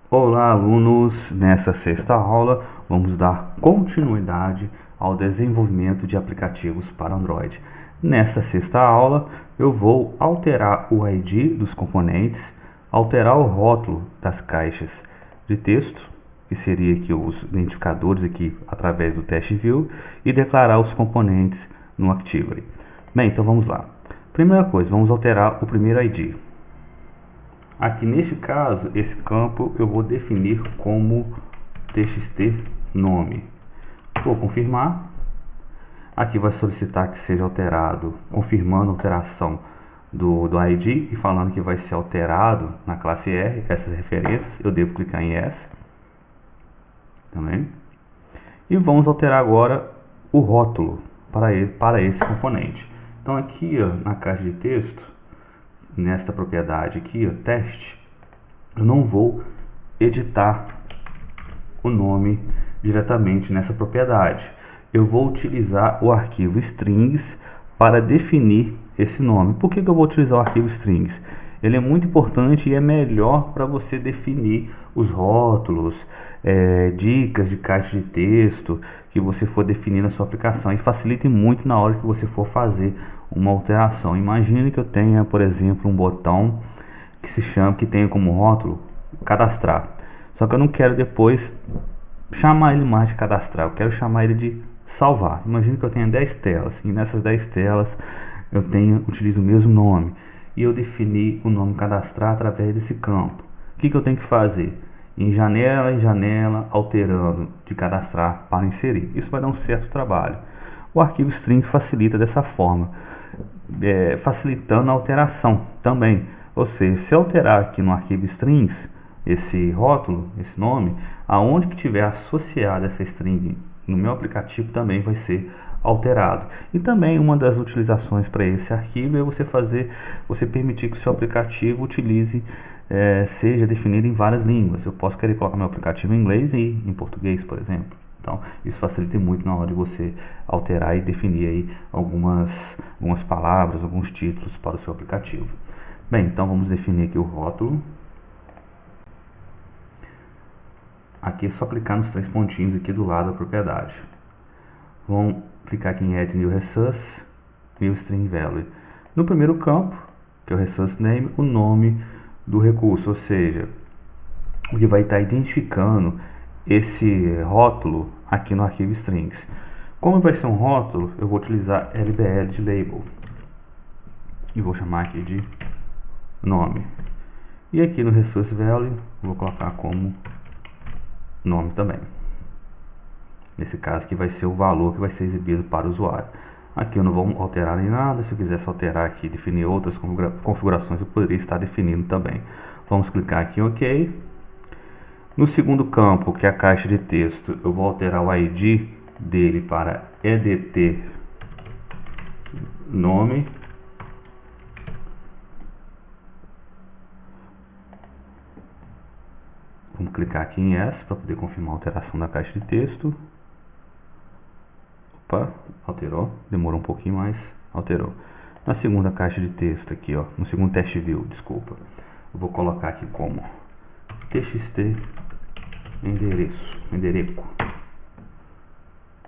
Olá, alunos! Nessa sexta aula, vamos dar continuidade ao desenvolvimento de aplicativos para Android. Nessa sexta aula, eu vou alterar o ID dos componentes, alterar o rótulo das caixas de texto, que seria aqui os identificadores aqui através do teste view, e declarar os componentes no Activity. Bem, então vamos lá. Primeira coisa, vamos alterar o primeiro ID. Aqui neste caso, esse campo eu vou definir como txt nome. Vou confirmar. Aqui vai solicitar que seja alterado, confirmando a alteração do ID e falando que vai ser alterado na classe R, essas referências. Eu devo clicar em Yes. Também. E vamos alterar agora o rótulo para esse componente. Então aqui ó, na caixa de texto, nesta propriedade aqui, ó, teste, eu não vou editar o nome diretamente nessa propriedade. Eu vou utilizar o arquivo strings para definir esse nome. Por que eu vou utilizar o arquivo strings? Ele é muito importante e é melhor para você definir os rótulos, dicas de caixa de texto que você for definir na sua aplicação, e facilita muito na hora que você for fazer uma alteração. Imagine que eu tenha, por exemplo, um botão que tenha como rótulo cadastrar. Só que eu não quero depois chamar ele mais de cadastrar, eu quero chamar ele de salvar. Imagine que eu tenha 10 telas e nessas 10 telas eu utilizo o mesmo nome e eu defini o nome cadastrar através desse campo. O que eu tenho que fazer? Em janela, alterando de cadastrar para inserir. Isso vai dar um certo trabalho. O arquivo string facilita dessa forma, facilitando a alteração também. Ou seja, se eu alterar aqui no arquivo strings esse rótulo, esse nome, aonde que tiver associado essa string no meu aplicativo também vai ser alterado. E também uma das utilizações para esse arquivo é você permitir que o seu aplicativo seja definido em várias línguas. Eu posso querer colocar meu aplicativo em inglês e em português, por exemplo. Então, isso facilita muito na hora de você alterar e definir aí algumas palavras, alguns títulos para o seu aplicativo. Bem, então vamos definir aqui o rótulo. Aqui é só clicar nos 3 pontinhos aqui do lado da propriedade. Vamos clicar aqui em Add New Resource, New String Value. No primeiro campo, que é o Resource Name, o nome do recurso, ou seja, o que vai estar identificando esse rótulo aqui no arquivo strings. Como vai ser um rótulo, eu vou utilizar LBL de label e vou chamar aqui de nome. E aqui no Resource Value, vou colocar como nome também. Nesse caso aqui vai ser o valor que vai ser exibido para o usuário. Aqui eu não vou alterar nem nada. Se eu quisesse alterar aqui, definir outras configurações, eu poderia estar definindo também. Vamos clicar aqui em OK. No segundo campo, que é a caixa de texto, eu vou alterar o ID dele para EDT nome. Vamos clicar aqui em Yes para poder confirmar a alteração da caixa de texto. Opa, alterou, demorou um pouquinho, mas alterou. Na segunda caixa de texto aqui, ó, no segundo teste view, desculpa, eu vou colocar aqui como txt endereço.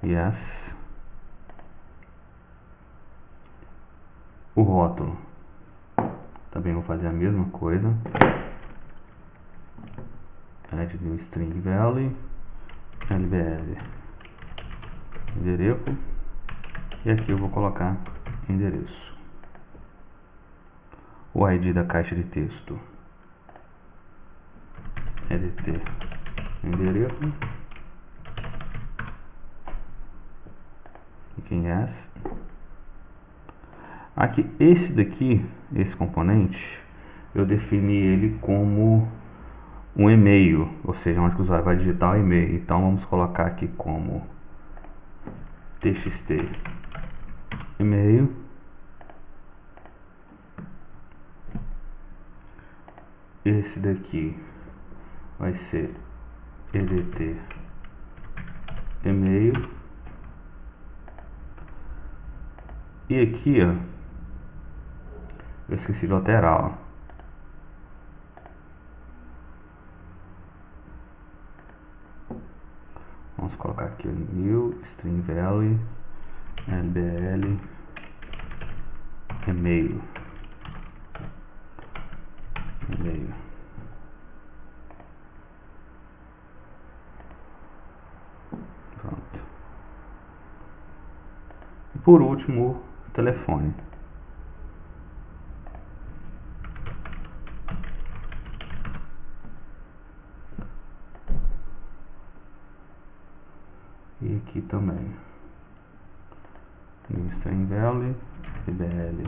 Yes. O rótulo, também vou fazer a mesma coisa. Add new string value, LBL endereço, e aqui eu vou colocar endereço. O ID da caixa de texto, EDT endereço, aqui em Yes. Aqui esse componente, eu defini ele como um e-mail, ou seja, onde o usuário vai digitar o e-mail. Então vamos colocar aqui como txt e-mail. Esse daqui vai ser EDT e-mail. E aqui, ó, eu esqueci de alterar, ó. Vamos colocar aqui new string value lbl e-mail. Pronto. E por último, o telefone. E aqui também. New string value lbl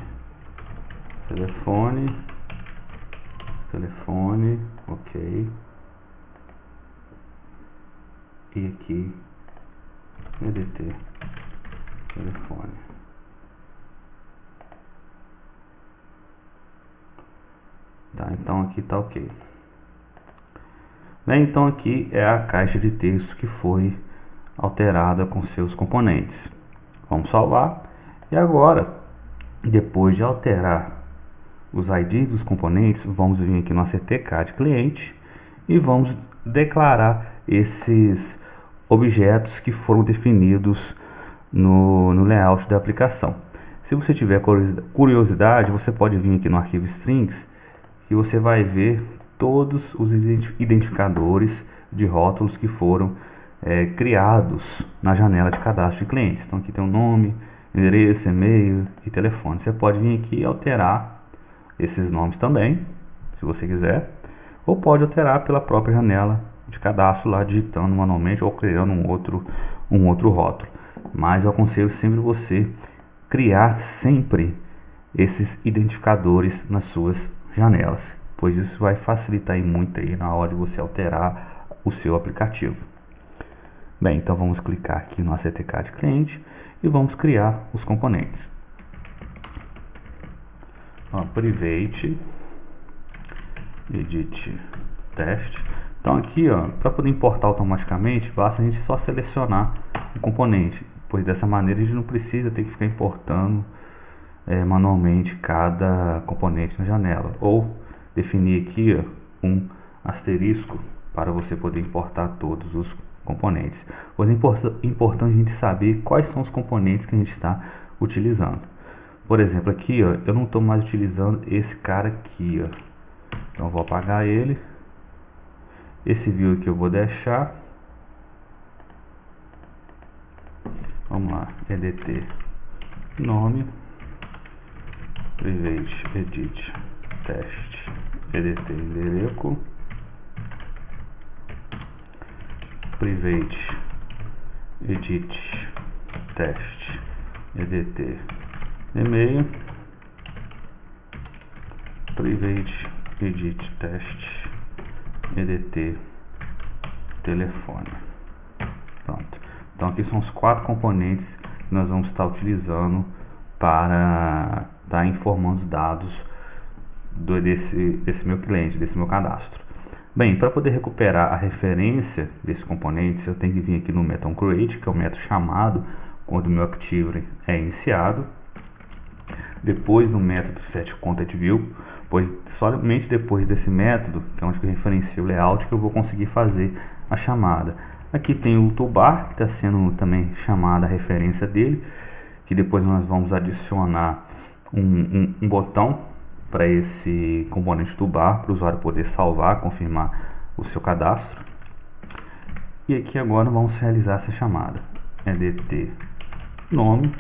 telefone, ok. E aqui edt telefone. Tá, então aqui tá ok. Bem, então aqui é a caixa de texto que foi alterada com seus componentes. Vamos salvar. E agora, depois de alterar os IDs dos componentes, vamos vir aqui no ACTCAD cliente e vamos declarar esses objetos que foram definidos no layout da aplicação. Se você tiver curiosidade, você pode vir aqui no arquivo strings e você vai ver todos os identificadores de rótulos que foram criados na janela de cadastro de clientes. Então aqui tem o nome, endereço, e-mail e telefone. Você pode vir aqui e alterar esses nomes também, se você quiser, ou pode alterar pela própria janela de cadastro lá, digitando manualmente ou criando um outro rótulo. Mas eu aconselho sempre você criar sempre esses identificadores nas suas janelas, pois isso vai facilitar muito aí na hora de você alterar o seu aplicativo. Bem, então vamos clicar aqui no ACTCAD cliente e vamos criar os componentes. Private edit test. Então aqui, para poder importar automaticamente, basta a gente só selecionar o componente, pois dessa maneira a gente não precisa ter que ficar importando manualmente cada componente na janela, ou definir aqui um asterisco para você poder importar todos os componentes. Pois é importante a gente saber quais são os componentes que a gente está utilizando. Por exemplo, aqui eu não estou mais utilizando esse cara aqui, então eu vou apagar ele. Esse view aqui eu vou deixar. Vamos lá, edt nome, private edit test, edt endereço, private edit test, edt e-mail, private edit test, edt telefone. Pronto. Então aqui são os 4 componentes que nós vamos estar utilizando para estar informando os dados desse meu cliente, desse meu cadastro. Bem, para poder recuperar a referência desses componentes, eu tenho que vir aqui no método create, que é o método chamado quando o meu Activity é iniciado. Depois do método setContentView, pois somente depois desse método, que é onde eu referencio o layout, que eu vou conseguir fazer a chamada. Aqui tem o toolbar, que está sendo também chamada a referência dele, que depois nós vamos adicionar um botão para esse componente toolbar, para o usuário poder salvar, confirmar o seu cadastro. E aqui agora vamos realizar essa chamada, edt nome.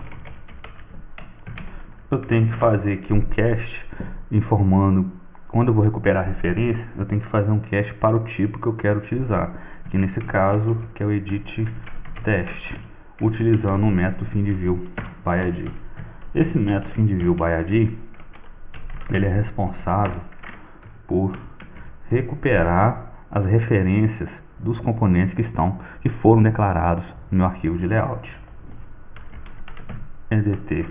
Eu tenho que fazer aqui um cache informando quando eu vou recuperar a referência. Eu tenho que fazer um cache para o tipo que eu quero utilizar, que nesse caso que é o edit test, utilizando o método findViewById. Esse método findViewById, ele é responsável por recuperar as referências dos componentes que foram declarados no meu arquivo de layout. edt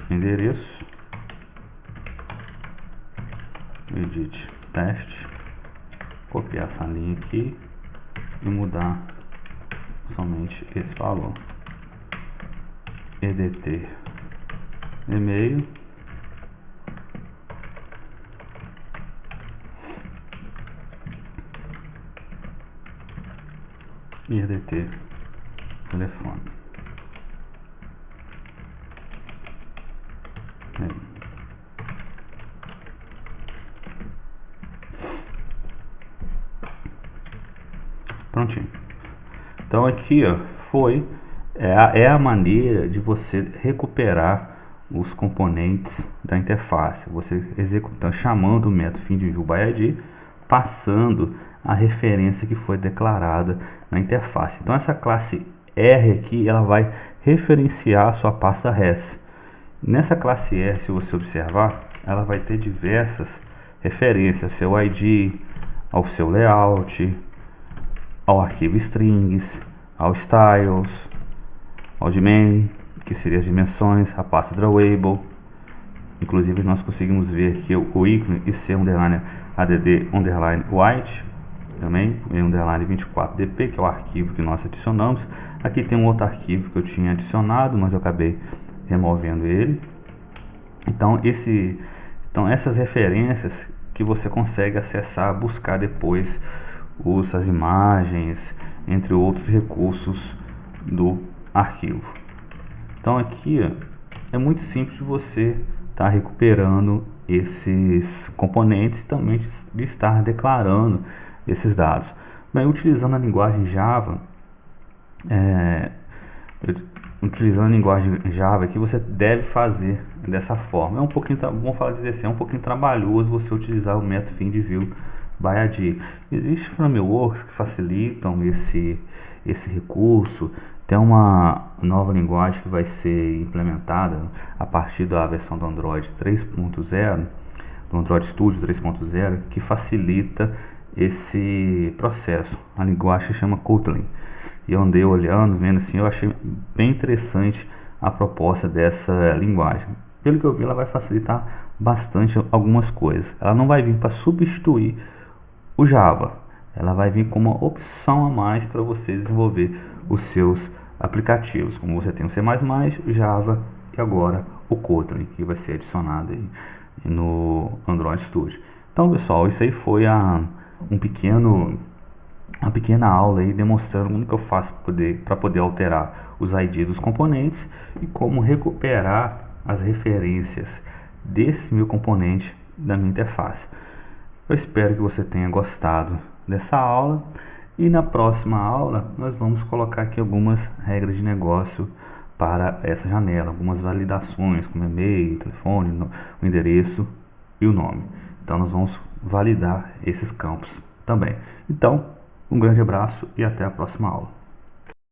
endereço, edit test, copiar essa linha aqui e mudar somente esse valor. Edt e-mail, e edt telefone. Aí. Prontinho. Então aqui, ó, é a maneira de você recuperar os componentes da interface. Você executando, chamando o método FindViewById, passando a referência que foi declarada na interface. Então essa classe R aqui, ela vai referenciar a sua pasta res. Nessa classe R, se você observar, ela vai ter diversas referências ao seu ID, ao seu layout, ao arquivo strings, ao styles, ao daemon, que seria as dimensões, a pasta drawable. Inclusive nós conseguimos ver aqui o ícone IC_ADD_white, também o _24dp, que é o arquivo que nós adicionamos. Aqui tem um outro arquivo que eu tinha adicionado, mas eu acabei removendo ele. Então essas referências que você consegue acessar, buscar depois as imagens, entre outros recursos do arquivo. Então aqui é muito simples de você estar recuperando esses componentes e também de estar declarando esses dados. Bem, utilizando a linguagem Java, que você deve fazer dessa forma. É um pouquinho, vamos falar dizer assim, é um pouquinho trabalhoso você utilizar o método FindViewById. Existem frameworks que facilitam esse recurso. Tem uma nova linguagem que vai ser implementada a partir da versão do Android 3.0, do Android Studio 3.0, que facilita esse processo. A linguagem se chama Kotlin. E eu andei olhando, vendo assim, eu achei bem interessante a proposta dessa linguagem. Pelo que eu vi, ela vai facilitar bastante algumas coisas. Ela não vai vir para substituir o Java, ela vai vir como uma opção a mais para você desenvolver os seus aplicativos, como você tem o C++, o Java e agora o Kotlin, que vai ser adicionado aí no Android Studio. Então, pessoal, isso aí foi uma pequena aula aí demonstrando como que eu faço para poder alterar os ID dos componentes e como recuperar as referências desse meu componente da minha interface. Eu espero que você tenha gostado dessa aula e na próxima aula nós vamos colocar aqui algumas regras de negócio para essa janela, algumas validações como e-mail, telefone, o endereço e o nome. Então nós vamos validar esses campos também. Então, um grande abraço e até a próxima aula.